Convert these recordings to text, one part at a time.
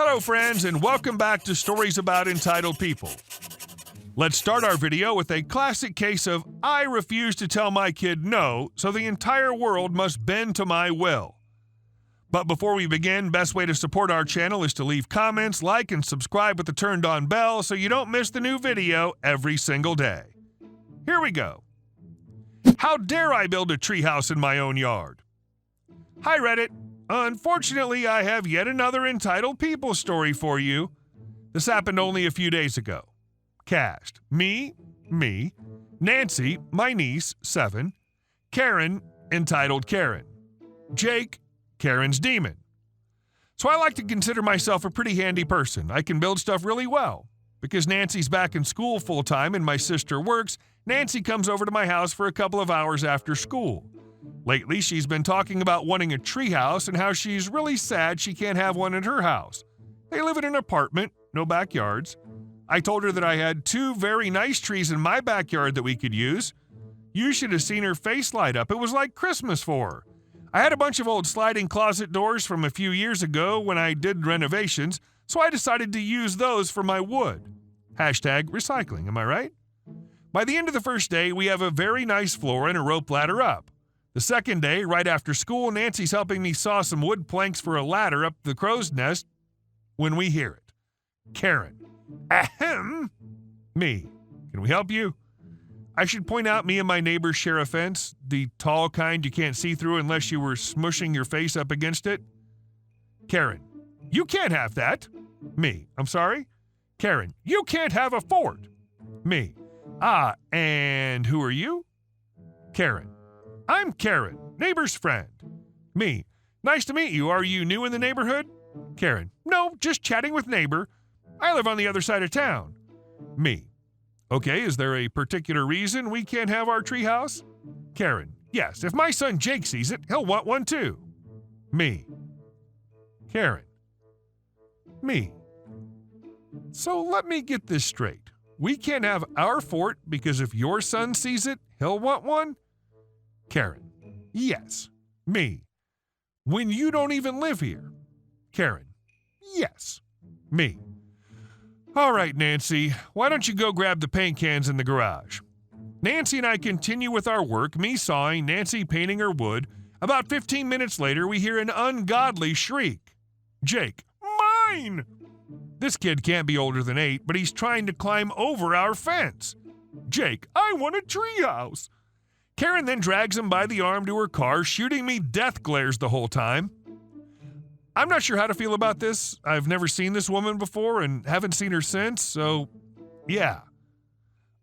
Hello friends, and welcome back to Stories About Entitled People. Let's start our video with a classic case of I refuse to tell my kid no, so the entire world must bend to my will. But before we begin, best way to support our channel is to leave comments, like, and subscribe with the turned on bell so you don't miss the new video every single day. Here we go. How dare I build a treehouse in my own yard? Hi Reddit. Unfortunately, I have yet another Entitled People story for you. This happened only a few days ago. Cast: me, Nancy, my niece, 7, Karen, entitled Karen, Jake, Karen's demon. So I like to consider myself a pretty handy person. I can build stuff really well. Because Nancy's back in school full-time and my sister works, Nancy comes over to my house for a couple of hours after school. Lately, she's been talking about wanting a treehouse and how she's really sad she can't have one at her house. They live in an apartment, no backyards. I told her that I had 2 very nice trees in my backyard that we could use. You should have seen her face light up. It was like Christmas for her. I had a bunch of old sliding closet doors from a few years ago when I did renovations, so I decided to use those for my wood. #recycling, am I right? By the end of the first day, we have a very nice floor and a rope ladder up. The second day, right after school, Nancy's helping me saw some wood planks for a ladder up the crow's nest when we hear it. Karen. Ahem. Me. Can we help you? I should point out me and my neighbors share a fence, the tall kind you can't see through unless you were smushing your face up against it. Karen. You can't have that. Me. I'm sorry? Karen. You can't have a fort. Me. Ah, and who are you? Karen. I'm Karen, neighbor's friend. Me. Nice to meet you. Are you new in the neighborhood? Karen. No, just chatting with neighbor. I live on the other side of town. Me. Okay, is there a particular reason we can't have our treehouse? Karen. Yes, if my son Jake sees it, he'll want one too. Me. Karen. Me. So let me get this straight. We can't have our fort because if your son sees it, he'll want one? Karen. Yes. Me. When you don't even live here. Karen. Yes. Me. All right, Nancy, why don't you go grab the paint cans in the garage? Nancy and I continue with our work, me sawing, Nancy painting her wood. About 15 minutes later, we hear an ungodly shriek. Jake. Mine! This kid can't be older than 8, but he's trying to climb over our fence. Jake. I want a treehouse. Karen then drags him by the arm to her car, shooting me death glares the whole time. I'm not sure how to feel about this. I've never seen this woman before and haven't seen her since, so yeah.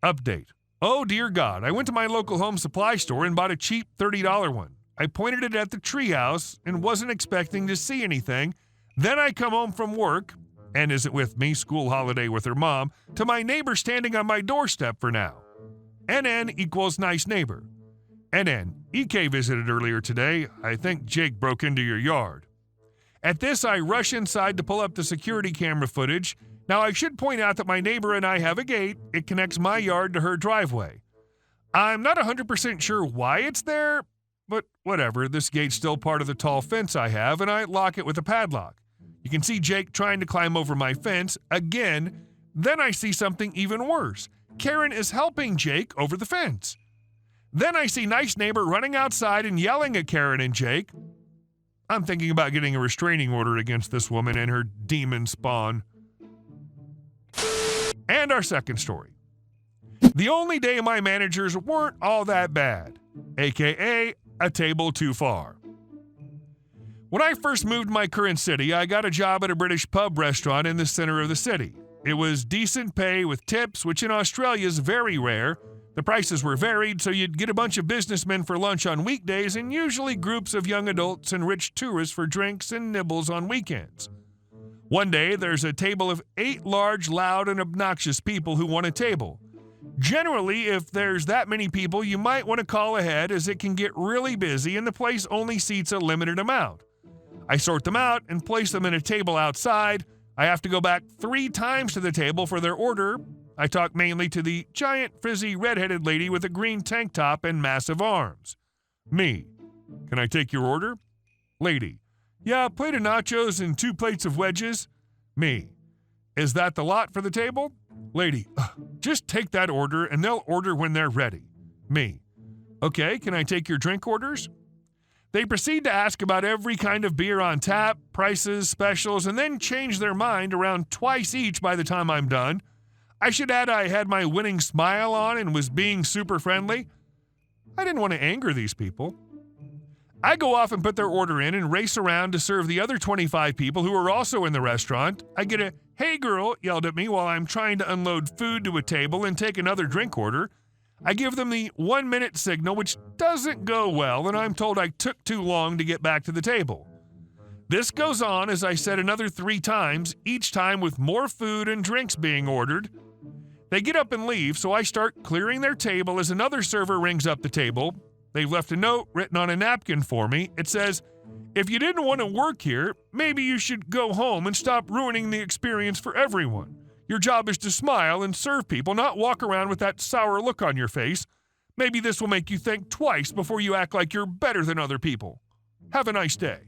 Update. Oh dear God, I went to my local home supply store and bought a cheap $30 one. I pointed it at the treehouse and wasn't expecting to see anything. Then I come home from work, and isn't with me, school holiday with her mom, to my neighbor standing on my doorstep for now. NN equals nice neighbor. NN, EK visited earlier today. I think Jake broke into your yard. At this, I rush inside to pull up the security camera footage. Now, I should point out that my neighbor and I have a gate. It connects my yard to her driveway. I'm not 100% sure why it's there, but whatever. This gate's still part of the tall fence I have, and I lock it with a padlock. You can see Jake trying to climb over my fence again. Then I see something even worse. Karen is helping Jake over the fence. Then I see nice neighbor running outside and yelling at Karen and Jake. I'm thinking about getting a restraining order against this woman and her demon spawn. And our second story. The only day my managers weren't all that bad, aka a table too far. When I first moved to my current city, I got a job at a British pub restaurant in the center of the city. It was decent pay with tips, which in Australia is very rare. The prices were varied, so you'd get a bunch of businessmen for lunch on weekdays and usually groups of young adults and rich tourists for drinks and nibbles on weekends. One day, there's a table of 8 large, loud, and obnoxious people who want a table. Generally, if there's that many people, you might want to call ahead as it can get really busy and the place only seats a limited amount. I sort them out and place them in a table outside. I have to go back 3 times to the table for their order. I talk mainly to the giant, frizzy, red-headed lady with a green tank top and massive arms. Me. Can I take your order? Lady. Yeah, a plate of nachos and 2 plates of wedges. Me. Is that the lot for the table? Lady. Just take that order and they'll order when they're ready. Me. Okay, can I take your drink orders? They proceed to ask about every kind of beer on tap, prices, specials, and then change their mind around twice each by the time I'm done. I should add I had my winning smile on and was being super friendly. I didn't want to anger these people. I go off and put their order in and race around to serve the other 25 people who are also in the restaurant. I get a "Hey girl" yelled at me while I'm trying to unload food to a table and take another drink order. I give them the 1-minute signal, which doesn't go well, and I'm told I took too long to get back to the table. This goes on, as I said, another 3 times, each time with more food and drinks being ordered. They get up and leave, so I start clearing their table as another server rings up the table. They've left a note written on a napkin for me. It says, "If you didn't want to work here, maybe you should go home and stop ruining the experience for everyone. Your job is to smile and serve people, not walk around with that sour look on your face. Maybe this will make you think twice before you act like you're better than other people. Have a nice day."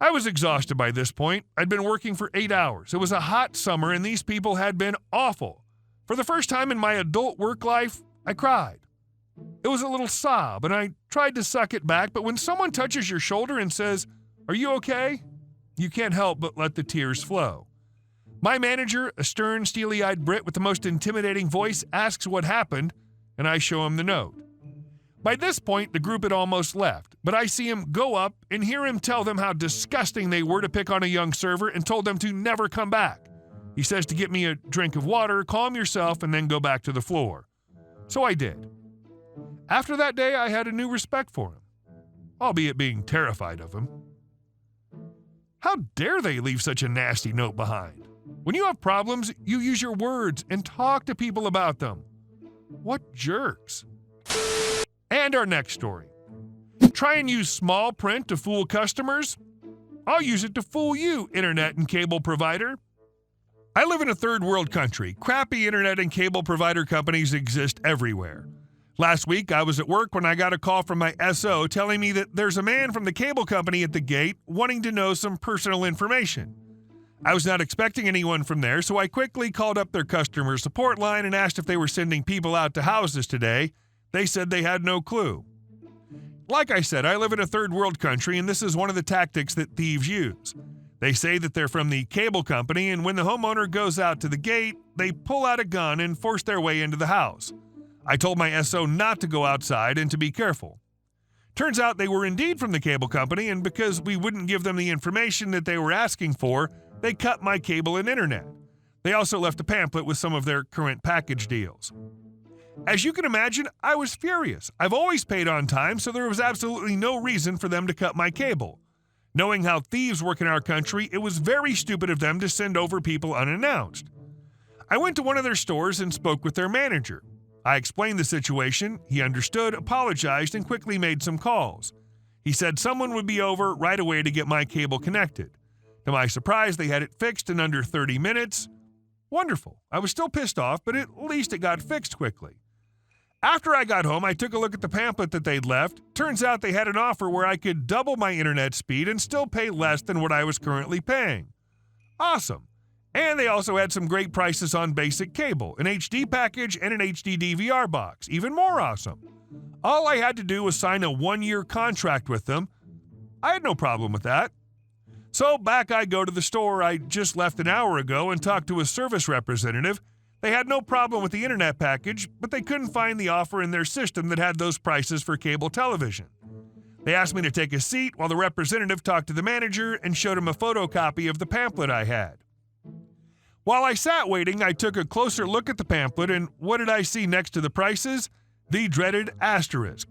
I was exhausted by this point. I'd been working for 8 hours. It was a hot summer and these people had been awful. For the first time in my adult work life, I cried. It was a little sob and I tried to suck it back, but when someone touches your shoulder and says, "Are you okay?" you can't help but let the tears flow. My manager, a stern, steely-eyed Brit with the most intimidating voice, asks what happened, and I show him the note. By this point, the group had almost left, but I see him go up and hear him tell them how disgusting they were to pick on a young server and told them to never come back. He says to get me a drink of water, calm yourself, and then go back to the floor. So I did. After that day, I had a new respect for him, albeit being terrified of him. How dare they leave such a nasty note behind? When you have problems, you use your words and talk to people about them. What jerks. And our next story. Try and use small print to fool customers? I'll use it to fool you, internet and cable provider. I live in a third world country. Crappy internet and cable provider companies exist everywhere. Last week, I was at work when I got a call from my SO telling me that there's a man from the cable company at the gate wanting to know some personal information. I was not expecting anyone from there, so I quickly called up their customer support line and asked if they were sending people out to houses today. They said they had no clue. Like I said, I live in a third world country, and this is one of the tactics that thieves use. They say that they're from the cable company, and when the homeowner goes out to the gate, they pull out a gun and force their way into the house. I told my SO not to go outside and to be careful. Turns out they were indeed from the cable company, and because we wouldn't give them the information that they were asking for, they cut my cable and internet. They also left a pamphlet with some of their current package deals. As you can imagine, I was furious. I've always paid on time, so there was absolutely no reason for them to cut my cable. Knowing how thieves work in our country, it was very stupid of them to send over people unannounced. I went to one of their stores and spoke with their manager. I explained the situation, he understood, apologized, and quickly made some calls. He said someone would be over right away to get my cable connected. To my surprise, they had it fixed in under 30 minutes. Wonderful. I was still pissed off, but at least it got fixed quickly. After I got home, I took a look at the pamphlet that they'd left. Turns out they had an offer where I could double my internet speed and still pay less than what I was currently paying. Awesome. And they also had some great prices on basic cable, an HD package and an HD DVR box. Even more awesome. All I had to do was sign a 1-year contract with them. I had no problem with that. So back I go to the store I just left an hour ago and talked to a service representative. They had no problem with the internet package, but they couldn't find the offer in their system that had those prices for cable television. They asked me to take a seat while the representative talked to the manager and showed him a photocopy of the pamphlet I had. While I sat waiting, I took a closer look at the pamphlet, and what did I see next to the prices? The dreaded asterisk.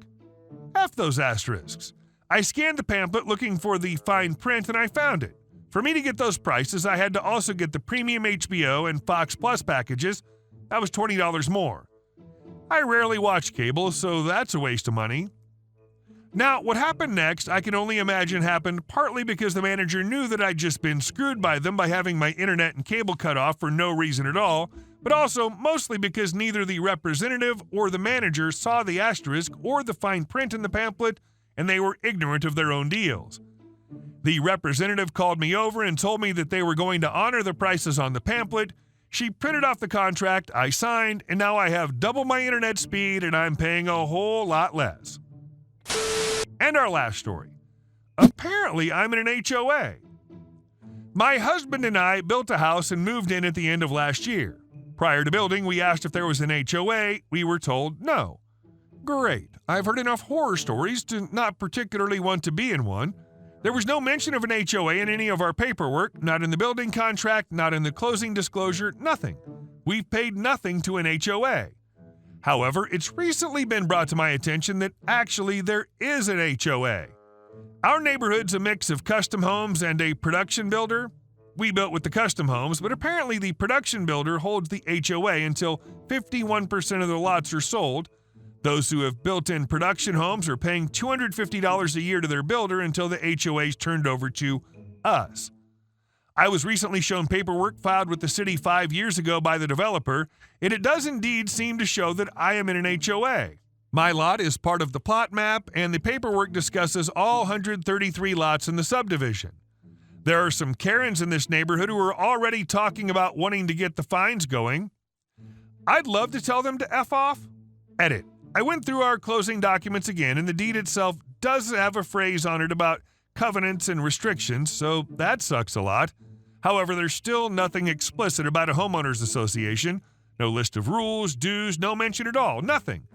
F those asterisks. I scanned the pamphlet looking for the fine print, and I found it. For me to get those prices, I had to also get the premium HBO and Fox Plus packages. That was $20 more. I rarely watch cable, so that's a waste of money. Now, what happened next, I can only imagine happened partly because the manager knew that I'd just been screwed by them by having my internet and cable cut off for no reason at all, but also mostly because neither the representative or the manager saw the asterisk or the fine print in the pamphlet, and they were ignorant of their own deals. The representative called me over and told me that they were going to honor the prices on the pamphlet. She printed off the contract, I signed, and now I have double my internet speed and I'm paying a whole lot less. And our last story. Apparently, I'm in an HOA. My husband and I built a house and moved in at the end of last year. Prior to building, we asked if there was an HOA. We were told no. Great. I've heard enough horror stories to not particularly want to be in one. There was no mention of an HOA in any of our paperwork, not in the building contract, not in the closing disclosure, nothing. We've paid nothing to an HOA. However, it's recently been brought to my attention that actually there is an HOA. Our neighborhood's a mix of custom homes and a production builder. We built with the custom homes, but apparently the production builder holds the HOA until 51% of the lots are sold. Those who have built-in production homes are paying $250 a year to their builder until the HOA is turned over to us. I was recently shown paperwork filed with the city 5 years ago by the developer, and it does indeed seem to show that I am in an HOA. My lot is part of the plot map, and the paperwork discusses all 133 lots in the subdivision. There are some Karens in this neighborhood who are already talking about wanting to get the fines going. I'd love to tell them to F off. Edit. I went through our closing documents again, and the deed itself does have a phrase on it about covenants and restrictions, so that sucks a lot. However, there's still nothing explicit about a homeowners association. No list of rules, dues, no mention at all, nothing.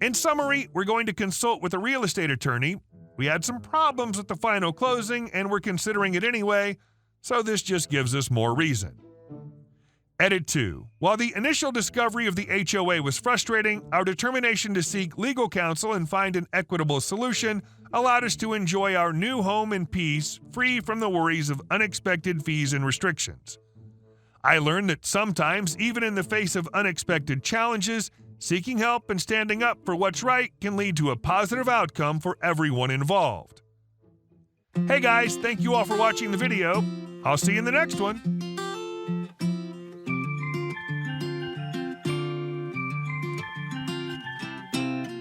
In summary, we're going to consult with a real estate attorney. We had some problems with the final closing, and we're considering it anyway, so this just gives us more reason. Edit 2. While the initial discovery of the HOA was frustrating, our determination to seek legal counsel and find an equitable solution allowed us to enjoy our new home in peace, free from the worries of unexpected fees and restrictions. I learned that sometimes, even in the face of unexpected challenges, seeking help and standing up for what's right can lead to a positive outcome for everyone involved. Hey guys, thank you all for watching the video. I'll see you in the next one.